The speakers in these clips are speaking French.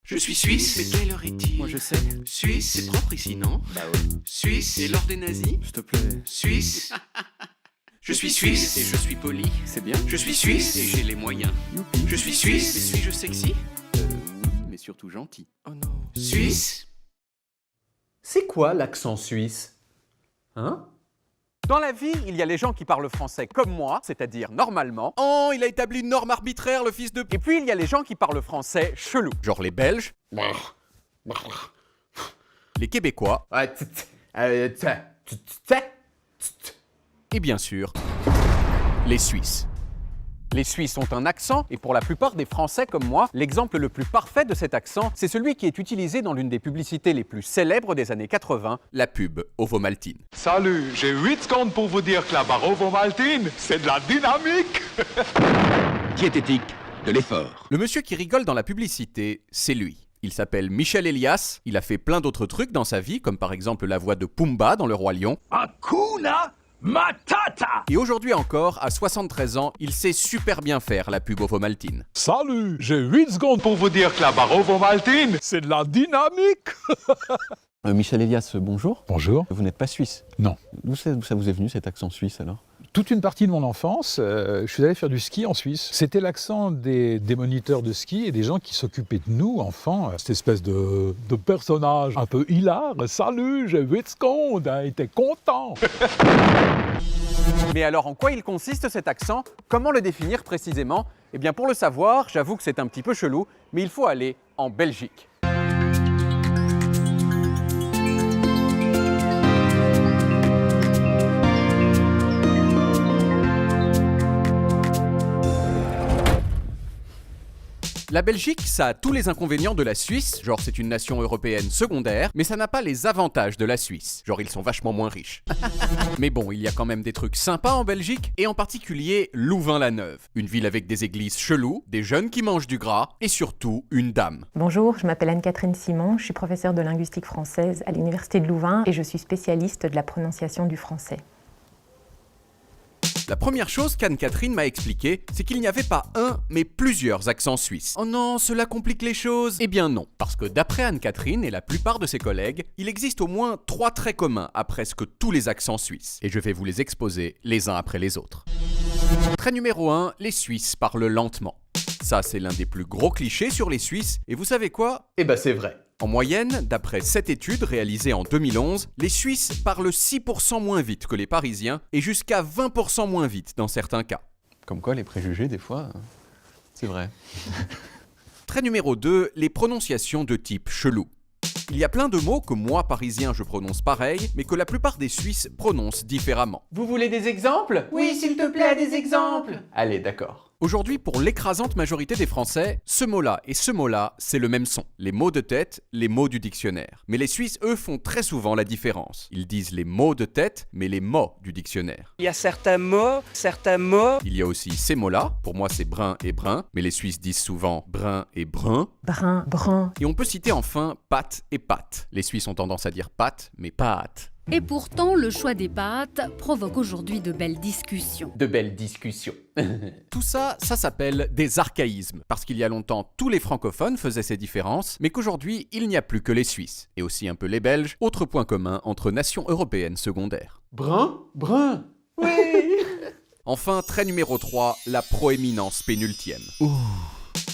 Je suis suisse, mais quelle heure est-il? Moi je sais. Suisse, c'est propre ici, non? Bah ouais. Suisse, et l'or des nazis? S'il te plaît. Suisse. Je suis suisse, et je suis poli. C'est bien. Je suis suisse, et j'ai les moyens. Youpi. Je suis suisse, mais suis-je sexy? Oui, mais surtout gentil. Oh non. Suisse. C'est quoi l'accent suisse? Hein? Dans la vie, il y a les gens qui parlent français comme moi, c'est-à-dire normalement. Oh, il a établi une norme arbitraire, le fils de... Et puis, il y a les gens qui parlent français chelou. Genre les Belges. Les Québécois. Ouais, Et bien sûr, les Suisses. Les Suisses ont un accent, et pour la plupart des Français comme moi, l'exemple le plus parfait de cet accent, c'est celui qui est utilisé dans l'une des publicités les plus célèbres des années 80, la pub Ovomaltine. Salut, j'ai 8 secondes pour vous dire que la barre Ovomaltine, c'est de la dynamique. Diététique de l'effort. Le monsieur qui rigole dans la publicité, c'est lui. Il s'appelle Michel Elias, il a fait plein d'autres trucs dans sa vie, comme par exemple la voix de Pumba dans Le Roi Lion. Hakuna Matata. Et aujourd'hui encore, à 73 ans, il sait super bien faire la pub Ovomaltine. Salut, j'ai 8 secondes pour vous dire que la barre Ovomaltine, c'est de la dynamique. Michel Elias, bonjour. Bonjour. Vous n'êtes pas suisse. Non. D'où ça vous est venu cet accent suisse alors? Toute une partie de mon enfance, je suis allé faire du ski en Suisse. C'était l'accent des moniteurs de ski et des gens qui s'occupaient de nous, enfants. Cette espèce de personnage un peu hilar. Salut, j'ai 8 secondes, hein, il était content. Mais alors en quoi il consiste cet accent? Comment le définir précisément? Eh bien pour le savoir, j'avoue que c'est un petit peu chelou, mais il faut aller en Belgique. La Belgique, ça a tous les inconvénients de la Suisse, genre c'est une nation européenne secondaire, mais ça n'a pas les avantages de la Suisse, genre ils sont vachement moins riches. Mais bon, il y a quand même des trucs sympas en Belgique, et en particulier Louvain-la-Neuve, une ville avec des églises cheloues, des jeunes qui mangent du gras, et surtout une dame. Bonjour, je m'appelle Anne-Catherine Simon, je suis professeure de linguistique française à l'Université de Louvain et je suis spécialiste de la prononciation du français. La première chose qu'Anne-Catherine m'a expliqué, c'est qu'il n'y avait pas un, mais plusieurs accents suisses. Oh non, cela complique les choses. Eh bien non, parce que d'après Anne-Catherine et la plupart de ses collègues, il existe au moins 3 traits communs à presque tous les accents suisses. Et je vais vous les exposer les uns après les autres. Trait numéro 1, les Suisses parlent lentement. Ça, c'est l'un des plus gros clichés sur les Suisses, et vous savez quoi? Eh ben c'est vrai. En moyenne, d'après cette étude réalisée en 2011, les Suisses parlent 6% moins vite que les Parisiens et jusqu'à 20% moins vite dans certains cas. Comme quoi les préjugés, des fois, c'est vrai. Trait numéro 2, les prononciations de type chelou. Il y a plein de mots que moi, parisien, je prononce pareil, mais que la plupart des Suisses prononcent différemment. Vous voulez des exemples? Oui, s'il te plaît, des exemples. Allez, d'accord. Aujourd'hui, pour l'écrasante majorité des Français, ce mot-là et ce mot-là, c'est le même son. Les mots de tête, les mots du dictionnaire. Mais les Suisses, eux, font très souvent la différence. Ils disent les mots de tête, mais les mots du dictionnaire. Il y a certains mots. Il y a aussi ces mots-là. Pour moi, c'est brun et brun, mais les Suisses disent souvent brun et brun. Brun, brun. Et on peut citer enfin pâte et pâte. Les Suisses ont tendance à dire pâte, mais pâte. Et pourtant, le choix des pâtes provoque aujourd'hui de belles discussions. De belles discussions. Tout ça, ça s'appelle des archaïsmes, parce qu'il y a longtemps, tous les francophones faisaient ces différences, mais qu'aujourd'hui, il n'y a plus que les Suisses, et aussi un peu les Belges, autre point commun entre nations européennes secondaires. Brun, brun. Oui. Enfin, trait numéro 3, la proéminence pénultième.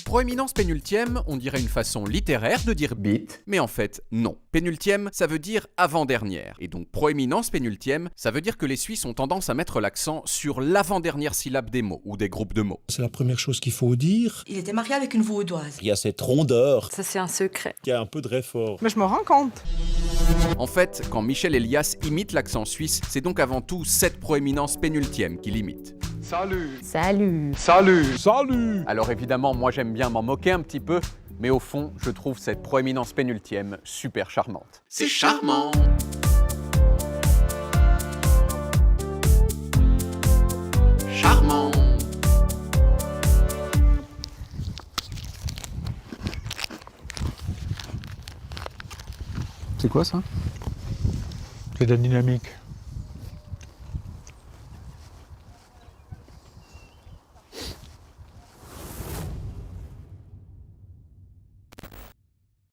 Proéminence pénultième, on dirait une façon littéraire de dire Bite. mais en fait, non. Pénultième, ça veut dire avant-dernière. Et donc proéminence pénultième, ça veut dire que les Suisses ont tendance à mettre l'accent sur l'avant-dernière syllabe des mots ou des groupes de mots. C'est la première chose qu'il faut dire. Il était marié avec une vaudoise. Il y a cette rondeur Ça, c'est un secret. qui a un peu de réfort. Mais je me rends compte. En fait, quand Michel Elias imite l'accent suisse, c'est donc avant tout cette proéminence pénultième qu'il imite. Salut, Salut. salut. Salut. Alors évidemment, moi j'aime bien m'en moquer un petit peu, mais au fond, je trouve cette proéminence pénultième super charmante. C'est charmant. Charmant. C'est quoi ça? C'est de la dynamique.